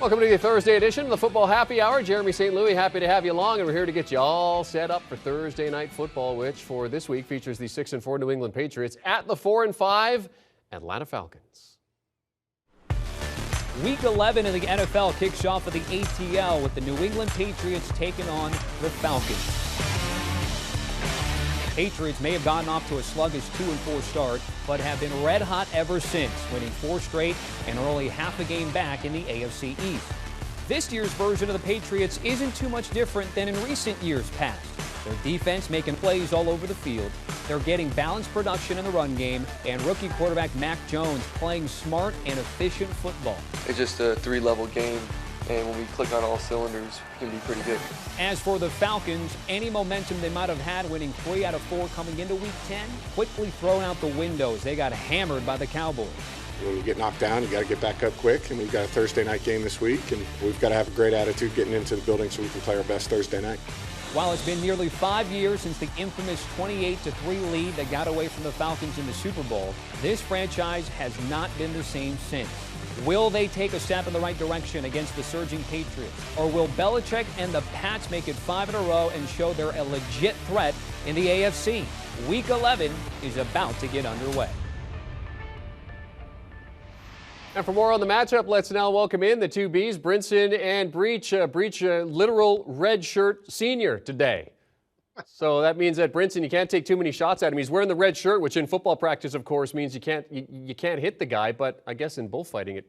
Welcome to the Thursday edition of the Football Happy Hour. Jeremy St. Louis, happy to have you along, and we're here to get you all set up for Thursday Night Football, which for this week features the 6-4 New England Patriots at the 4-5 Atlanta Falcons. Week 11 in the NFL kicks off with the ATL with the New England Patriots taking on the Falcons. Patriots may have gotten off to a sluggish 2-4 start, but have been red hot ever since, winning 4 straight and are only half a game back in the AFC East. This year's version of the Patriots isn't too much different than in recent years past. Their defense making plays all over the field. They're getting balanced production in the run game, and rookie quarterback Mac Jones playing smart and efficient football. It's just a 3-level game, and when we click on all cylinders, it can be pretty good. As for the Falcons, any momentum they might have had winning 3 out of 4 coming into Week 10, quickly thrown out the window as they got hammered by the Cowboys. When you get knocked down, you got to get back up quick, and we've got a Thursday night game this week, and we've got to have a great attitude getting into the building so we can play our best Thursday night. While it's been nearly 5 years since the infamous 28-3 lead that got away from the Falcons in the Super Bowl, this franchise has not been the same since. Will they take a step in the right direction against the surging Patriots? Or will Belichick and the Pats make it 5 in a row and show they're a legit threat in the AFC? Week 11 is about to get underway. And for more on the matchup, let's now welcome in the two Bs, Brinson and Breach. Breach, literal red shirt senior today. So that means that Brinson, you can't take too many shots at him. He's wearing the red shirt, which in football practice, of course, means you can't hit the guy. But I guess in bullfighting,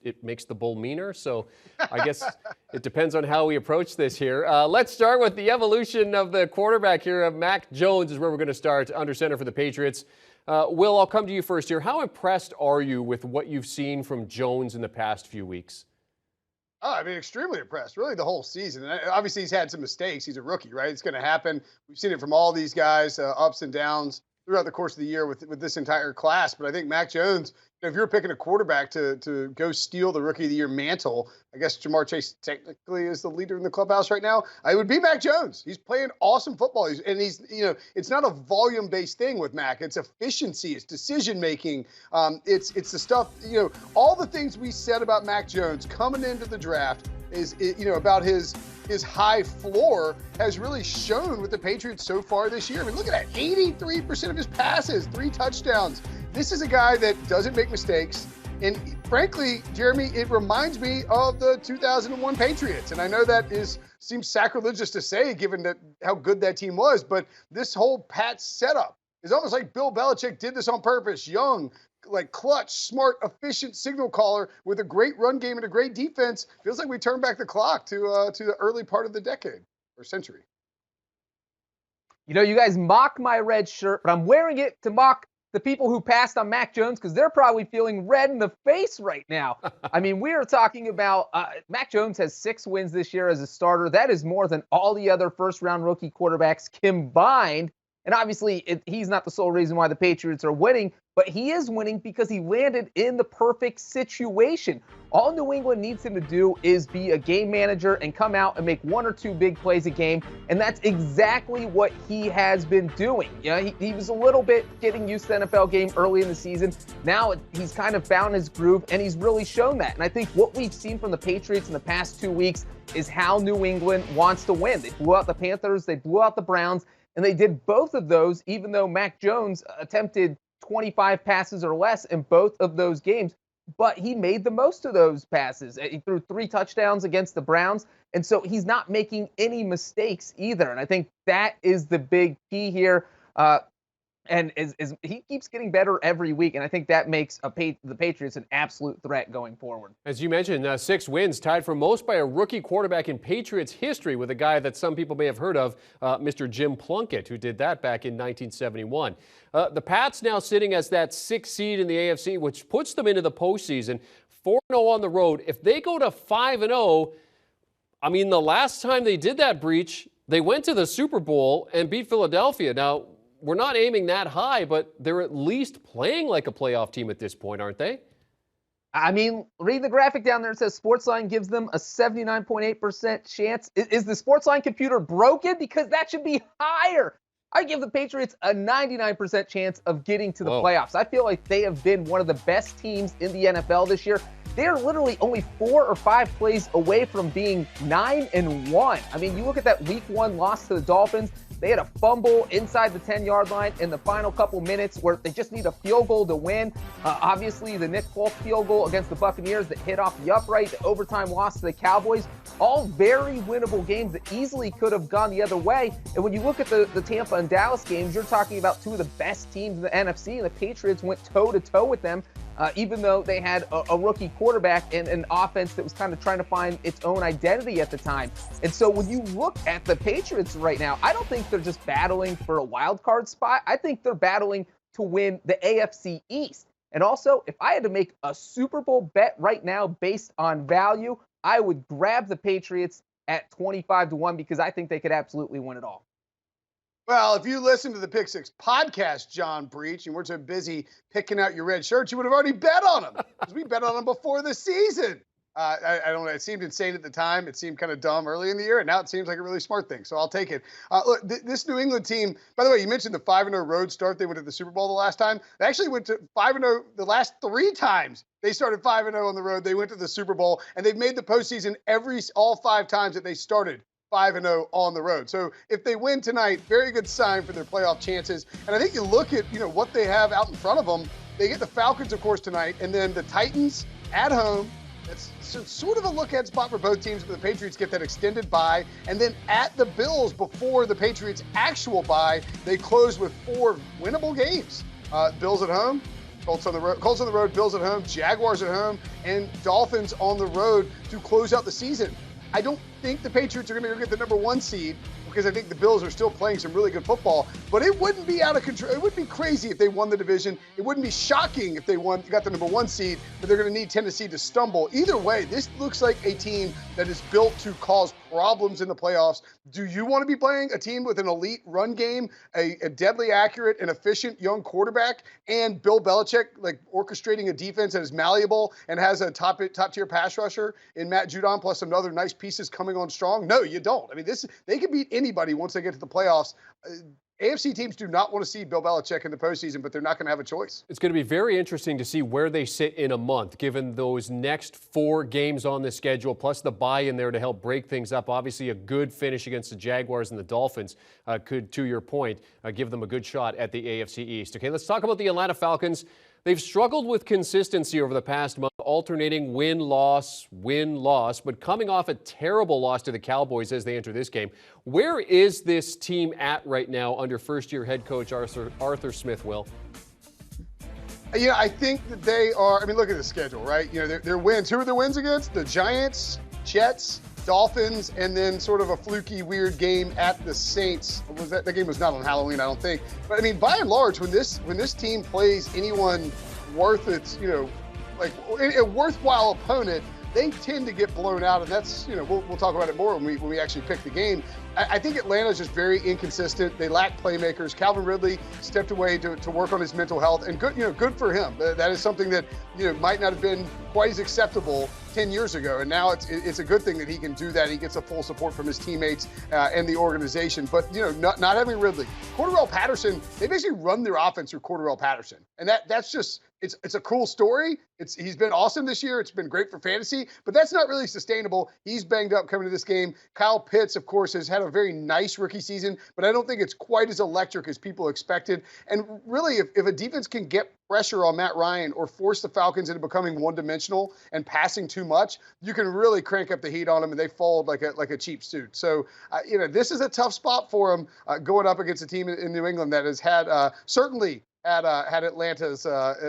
it makes the bull meaner. So I guess it depends on how we approach this here. Let's start with the evolution of the quarterback here. Mac Jones is where we're going to start, under center for the Patriots. Will, I'll come to you first here. How impressed are you with what you've seen from Jones in the past few weeks? Oh, I mean, extremely impressed, really, the whole season. And obviously, he's had some mistakes. He's a rookie, right? It's going to happen. We've seen it from all these guys, ups and downs throughout the course of the year with this entire class. But I think Mac Jones, if you're picking a quarterback to go steal the Rookie of the Year mantle, I guess Jamar Chase technically is the leader in the clubhouse right now. It would be Mac Jones. He's playing awesome football. It's not a volume-based thing with Mac. It's efficiency. It's decision-making. It's the stuff, all the things we said about Mac Jones coming into the draft is about his high floor has really shown with the Patriots so far this year. I mean, look at that, 83% of his passes, 3 touchdowns. This is a guy that doesn't make mistakes. And frankly, Jeremy, it reminds me of the 2001 Patriots. And I know that seems sacrilegious to say, given how good that team was. But this whole Pats setup is almost like Bill Belichick did this on purpose. Young, like clutch, smart, efficient signal caller with a great run game and a great defense. Feels like we turned back the clock to the early part of the decade or century. You guys mock my red shirt, but I'm wearing it to mock the people who passed on Mac Jones because they're probably feeling red in the face right now. I mean, we are talking about Mac Jones has 6 wins this year as a starter. That is more than all the other first-round rookie quarterbacks combined. And obviously, he's not the sole reason why the Patriots are winning, but he is winning because he landed in the perfect situation. All New England needs him to do is be a game manager and come out and make 1 or 2 big plays a game, and that's exactly what he has been doing. He was a little bit getting used to the NFL game early in the season. Now he's kind of found his groove, and he's really shown that. And I think what we've seen from the Patriots in the past 2 weeks is how New England wants to win. They blew out the Panthers, they blew out the Browns, and they did both of those, even though Mac Jones attempted 25 passes or less in both of those games. But he made the most of those passes. He threw 3 touchdowns against the Browns, and so he's not making any mistakes either. And I think that is the big key here. And he keeps getting better every week, and I think that makes the Patriots an absolute threat going forward. As you mentioned, 6 wins, tied for most by a rookie quarterback in Patriots history with a guy that some people may have heard of, Mr. Jim Plunkett, who did that back in 1971. The Pats now sitting as that 6th seed in the AFC, which puts them into the postseason, 4-0 on the road. If they go to 5-0, I mean, the last time they did that, Breach, they went to the Super Bowl and beat Philadelphia. Now, we're not aiming that high, but they're at least playing like a playoff team at this point, aren't they? I mean, read the graphic down there. It says Sportsline gives them a 79.8% chance. Is the Sportsline computer broken? Because that should be higher. I give the Patriots a 99% chance of getting to the playoffs. I feel like they have been one of the best teams in the NFL this year. they're literally only 4 or 5 plays away from being 9-1. I mean, you look at that week 1 loss to the Dolphins. They had a fumble inside the 10-yard line in the final couple minutes where they just need a field goal to win. Obviously, the Nick Folk field goal against the Buccaneers that hit off the upright, the overtime loss to the Cowboys, all very winnable games that easily could have gone the other way. And when you look at the Tampa and Dallas games, you're talking about 2 of the best teams in the NFC, and the Patriots went toe-to-toe with them. Even though they had a rookie quarterback and an offense that was kind of trying to find its own identity at the time. And so when you look at the Patriots right now, I don't think they're just battling for a wild card spot. I think they're battling to win the AFC East. And also, if I had to make a Super Bowl bet right now based on value, I would grab the Patriots at 25-1 because I think they could absolutely win it all. Well, if you listen to the Pick Six podcast, John Breach, and we're too busy picking out your red shirts, you would have already bet on them because we bet on them before the season. I don't know. It seemed insane at the time. It seemed kind of dumb early in the year, and now it seems like a really smart thing. So I'll take it. Look, this New England team, by the way, you mentioned the 5-0 road start. They went to the Super Bowl the last time. They actually went to 5-0 the last 3 times. They started 5-0 on the road. They went to the Super Bowl, and they've made the postseason all 5 times that they started 5-0 on the road. So if they win tonight, very good sign for their playoff chances. And I think you look at, what they have out in front of them. They get the Falcons, of course, tonight, and then the Titans at home. It's sort of a look-ahead spot for both teams, but the Patriots get that extended bye. And then at the Bills, before the Patriots' actual bye, they close with 4 winnable games. Bills at home, Colts on the road, Bills at home, Jaguars at home, and Dolphins on the road to close out the season. I don't think the Patriots are going to go get the number 1 seed because I think the Bills are still playing some really good football, but it wouldn't be out of control. It wouldn't be crazy if they won the division. It wouldn't be shocking if they got the number 1 seed, but they're going to need Tennessee to stumble. Either way, this looks like a team that is built to cause problems in the playoffs. Do you want to be playing a team with an elite run game, a deadly accurate and efficient young quarterback, and Bill Belichick orchestrating a defense that is malleable and has a top tier pass rusher in Matt Judon plus some other nice pieces coming on strong? No, you don't. I mean, they can beat anybody once they get to the playoffs. AFC teams do not want to see Bill Belichick in the postseason, but they're not going to have a choice. It's going to be very interesting to see where they sit in a month, given those next 4 games on the schedule, plus the bye in there to help break things up. Obviously, a good finish against the Jaguars and the Dolphins could, to your point, give them a good shot at the AFC East. Okay, let's talk about the Atlanta Falcons. They've struggled with consistency over the past month, alternating win-loss, but coming off a terrible loss to the Cowboys as they enter this game. Where is this team at right now under first-year head coach Arthur Smith, Will? I think that they are. I mean, look at the schedule, right? Their wins. Who are their wins against? The Giants, Jets, Dolphins, and then sort of a fluky, weird game at the Saints. That game was not on Halloween, I don't think. But I mean, by and large, when this team plays anyone worth its, a worthwhile opponent, they tend to get blown out, and that's, we'll talk about it more when we actually pick the game. I think Atlanta's just very inconsistent. They lack playmakers. Calvin Ridley stepped away to work on his mental health, and good for him. That is something that might not have been quite as acceptable 10 years ago, and now it's a good thing that he can do that. He gets a full support from his teammates and the organization. But not having Ridley, Cordarrelle Patterson, they basically run their offense through Cordarrelle Patterson, and that's just it's a cool story. He's been awesome this year. It's been great for fantasy, but that's not really sustainable. He's banged up coming to this game. Kyle Pitts, of course, has had a very nice rookie season, but I don't think it's quite as electric as people expected. And really, if a defense can get pressure on Matt Ryan or force the Falcons into becoming one-dimensional and passing too much, you can really crank up the heat on them, and they fold like a cheap suit. So, this is a tough spot for them going up against a team in New England that has had certainly had Atlanta's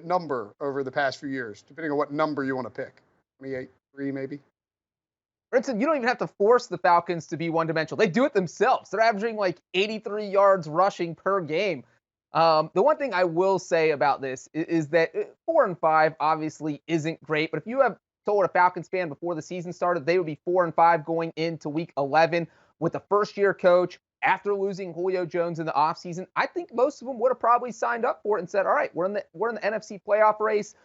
number over the past few years, depending on what number you want to pick. 28, 3 maybe. Brinson, you don't even have to force the Falcons to be one-dimensional. They do it themselves. They're averaging 83 yards rushing per game. The one thing I will say about this is that 4-5 obviously isn't great, but if you have told a Falcons fan before the season started they would be 4-5 going into week 11 with a first-year coach after losing Julio Jones in the offseason, I think most of them would have probably signed up for it and said, all right, we're in the NFC playoff race.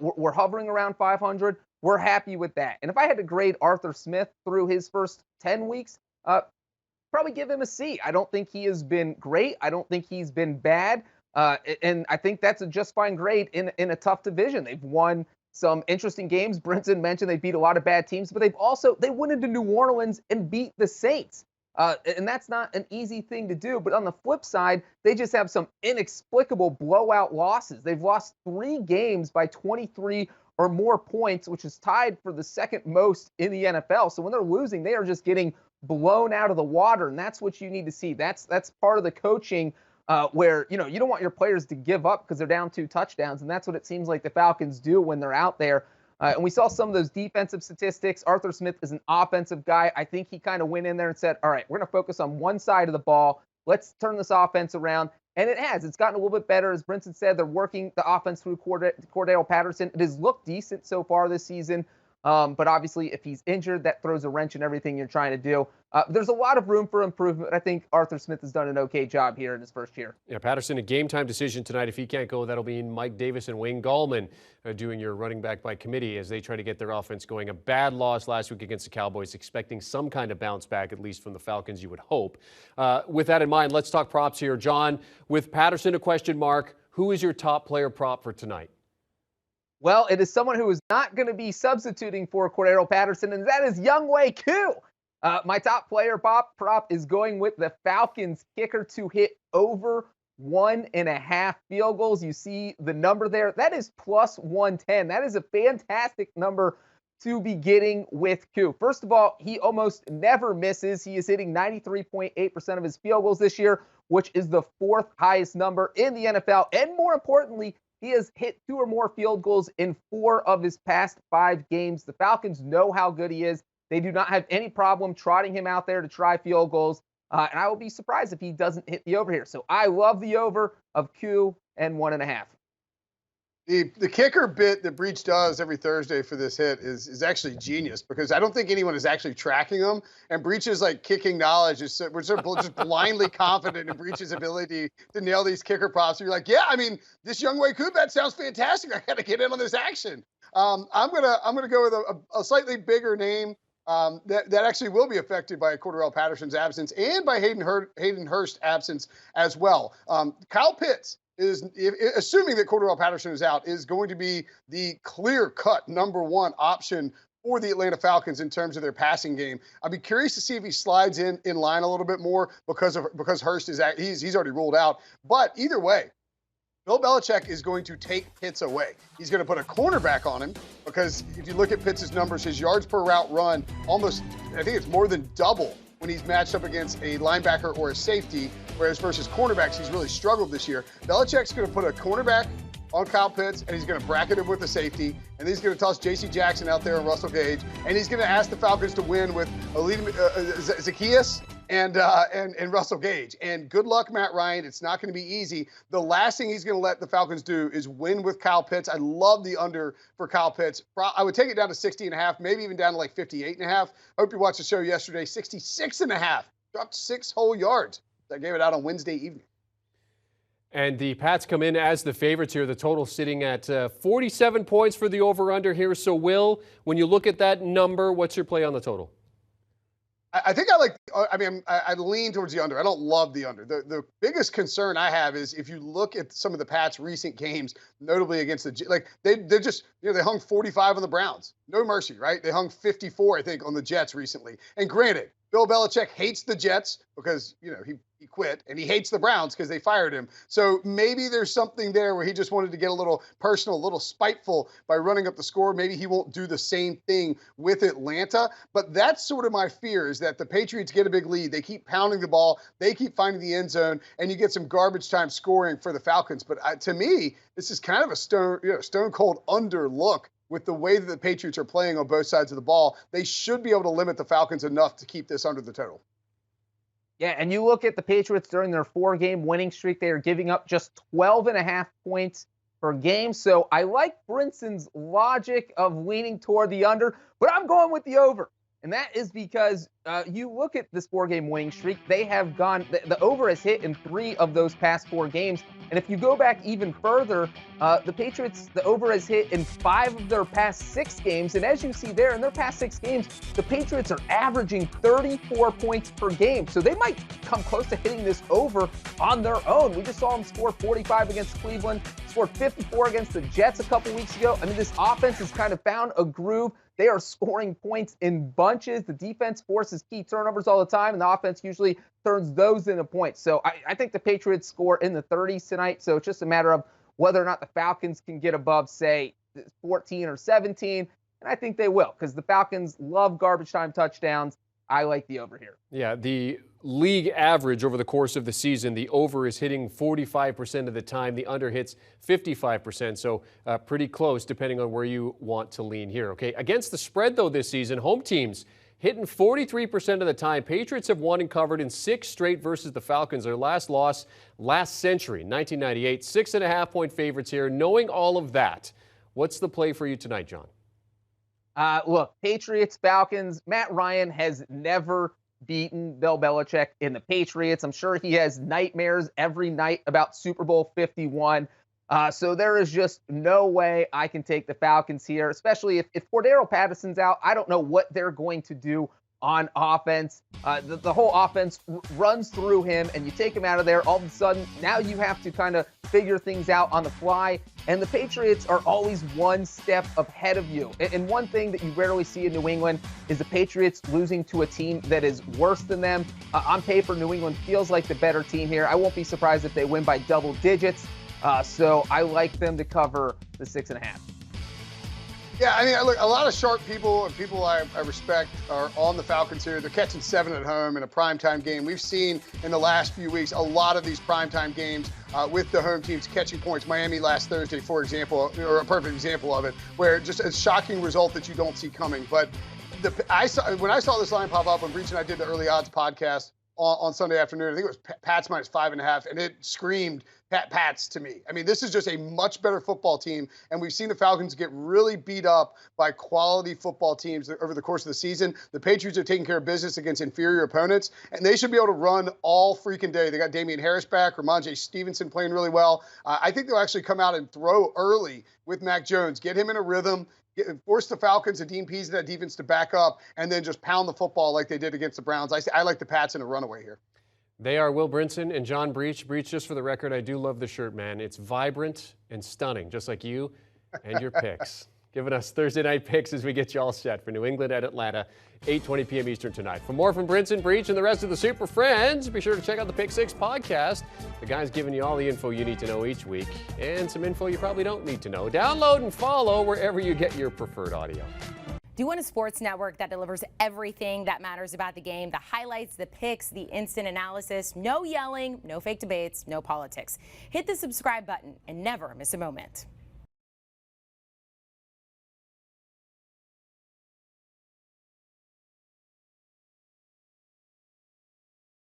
We're hovering around 500. We're happy with that. And if I had to grade Arthur Smith through his first 10 weeks, probably give him a C. I don't think he has been great. I don't think he's been bad. And I think that's a just fine grade in a tough division. They've won some interesting games. Brinson mentioned they beat a lot of bad teams, but they went into New Orleans and beat the Saints. And that's not an easy thing to do. But on the flip side, they just have some inexplicable blowout losses. They've lost 3 games by 23 or more points, which is tied for the second most in the NFL. So when they're losing, they are just getting blown out of the water, and that's what you need to see. That's part of the coaching where, you don't want your players to give up because they're down 2 touchdowns, and that's what it seems like the Falcons do when they're out there. And we saw some of those defensive statistics. Arthur Smith is an offensive guy. I think he kind of went in there and said, all right, we're going to focus on one side of the ball. Let's turn this offense around. And it has. It's gotten a little bit better. As Brinson said, they're working the offense through Cordell Patterson. It has looked decent so far this season. But obviously, if he's injured, that throws a wrench in everything you're trying to do. There's a lot of room for improvement. I think Arthur Smith has done an okay job here in his first year. Yeah, Patterson, a game-time decision tonight. If he can't go, that'll be Mike Davis and Wayne Gallman doing your running back by committee as they try to get their offense going. A bad loss last week against the Cowboys, expecting some kind of bounce back, at least from the Falcons, you would hope. With that in mind, let's talk props here. John, with Patterson a question mark, who is your top player prop for tonight? Well, it is someone who is not going to be substituting for Cordell Patterson, and that is Younghoe Koo. My top player prop is going with the Falcons kicker to hit over 1.5 field goals. You see the number there. That is plus 110. That is a fantastic number to be getting with Koo. First of all, he almost never misses. He is hitting 93.8% of his field goals this year, which is the 4th highest number in the NFL. And more importantly, he has hit 2 or more field goals in 4 of his past 5 games. The Falcons know how good he is. They do not have any problem trotting him out there to try field goals. And I will be surprised if he doesn't hit the over here. So I love the over of Koo and 1.5. The kicker bit that Breach does every Thursday for this hit is actually genius, because I don't think anyone is actually tracking them. And Breach's kicking knowledge we're sort of just blindly confident in Breach's ability to nail these kicker props. You're like, yeah, I mean, this Younghoe Koo bet sounds fantastic. I got to get in on this action. I'm gonna go with a slightly bigger name that actually will be affected by Cordell Patterson's absence and by Hayden Hurst's absence as well. Kyle Pitts is, assuming that Cordell Patterson is out, is going to be the clear-cut #1 option for the Atlanta Falcons in terms of their passing game. I'd be curious to see if he slides in line a little bit more because Hurst he's already ruled out. But either way, Bill Belichick is going to take Pitts away. He's going to put a cornerback on him, because if you look at Pitts' numbers, his yards per route run I think it's more than double when he's matched up against a linebacker or a safety, whereas versus cornerbacks, he's really struggled this year. Belichick's going to put a cornerback on Kyle Pitts, and he's going to bracket him with a safety, and he's going to toss J.C. Jackson out there and Russell Gage, and he's going to ask the Falcons to win with Zacchaeus and Russell Gage. And good luck, Matt Ryan. It's not going to be easy. The last thing he's going to let the Falcons do is win with Kyle Pitts. I love the under for Kyle Pitts. I would take it down to 60.5, maybe even down to 58.5. Hope you watched the show yesterday. 66.5. Dropped 6 whole yards. I gave it out on Wednesday evening. And the Pats come in as the favorites here. The total sitting at 47 points for the over-under here. So, Will, when you look at that number, what's your play on the total? I think I lean towards the under. I don't love the under. The biggest concern I have is if you look at some of the Pats' recent games, notably against they just, they hung 45 on the Browns. No mercy, right? They hung 54, I think, on the Jets recently. And granted, Bill Belichick hates the Jets because, he quit, and he hates the Browns because they fired him. So maybe there's something there where he just wanted to get a little personal, a little spiteful by running up the score. Maybe he won't do the same thing with Atlanta. But that's sort of my fear, is that the Patriots get a big lead. They keep pounding the ball. They keep finding the end zone, and you get some garbage time scoring for the Falcons. But to me, this is kind of a stone cold under look. With the way that the Patriots are playing on both sides of the ball, they should be able to limit the Falcons enough to keep this under the total. Yeah, and you look at the Patriots during their 4-game winning streak, they are giving up just 12.5 points per game. So I like Brinson's logic of leaning toward the under, but I'm going with the over. And that is because you look at this 4-game winning streak, they have gone, the over has hit in 3 of those past 4 games. And if you go back even further, the Patriots, the over has hit in 5 of their past 6 games. And as you see there, in their past 6 games, the Patriots are averaging 34 points per game. So they might come close to hitting this over on their own. We just saw them score 45 against Cleveland, scored 54 against the Jets a couple weeks ago. I mean, this offense has kind of found a groove. They are scoring points in bunches. The defense forces key turnovers all the time, and the offense usually turns those into points. So I think the Patriots score in the 30s tonight. So it's just a matter of whether or not the Falcons can get above, say, 14 or 17. And I think they will, because the Falcons love garbage time touchdowns. I like the over here. Yeah, the league average over the course of the season, the over is hitting 45% of the time. The under hits 55%, so pretty close depending on where you want to lean here. Okay, against the spread, though, this season, home teams hitting 43% of the time. Patriots have won and covered in 6 straight versus the Falcons. Their last loss last century, 1998. 6.5-point favorites here. Knowing all of that, what's the play for you tonight, John? Look, Patriots, Falcons, Matt Ryan has never beaten Bill Belichick in the Patriots. I'm sure he has nightmares every night about Super Bowl 51. So there is just no way I can take the Falcons here, especially if Cordero Patterson's out. I don't know what they're going to do on offense. The whole offense runs through him, and you take him out of there, all of a sudden, now you have to kind of figure things out on the fly. And the Patriots are always one step ahead of you. And one thing that you rarely see in New England is the Patriots losing to a team that is worse than them. On paper, New England feels like the better team here. I won't be surprised if they win by double digits. So I like them to cover the 6.5. Yeah, I mean, look, a lot of sharp people and people I respect are on the Falcons here. They're catching 7 at home in a primetime game. We've seen in the last few weeks a lot of these primetime games with the home teams catching points. Miami last Thursday, for example, or a perfect example of it, where just a shocking result that you don't see coming. But when I saw this line pop up when Brinson and I did the Early Odds podcast on Sunday afternoon, I think it was Pats minus 5.5, and it screamed Pats to me. I mean, this is just a much better football team, and we've seen the Falcons get really beat up by quality football teams over the course of the season. The Patriots are taking care of business against inferior opponents, and they should be able to run all freaking day. They got Damian Harris back, Ramondre Stevenson playing really well. I think they'll actually come out and throw early with Mac Jones, get him in a rhythm, force the Falcons and Dean Pease and that defense to back up, and then just pound the football like they did against the Browns. I like the Pats in a runaway here. They are Will Brinson and John Breach. Breach, just for the record, I do love the shirt, man. It's vibrant and stunning, just like you and your picks. Giving us Thursday night picks as we get you all set for New England at Atlanta, 8:20 p.m. Eastern tonight. For more from Brinson, Breach, and the rest of the Super Friends, be sure to check out the Pick 6 podcast. The guy's giving you all the info you need to know each week, and some info you probably don't need to know. Download and follow wherever you get your preferred audio. Do you want a sports network that delivers everything that matters about the game? The highlights, the picks, the instant analysis, no yelling, no fake debates, no politics. Hit the subscribe button and never miss a moment.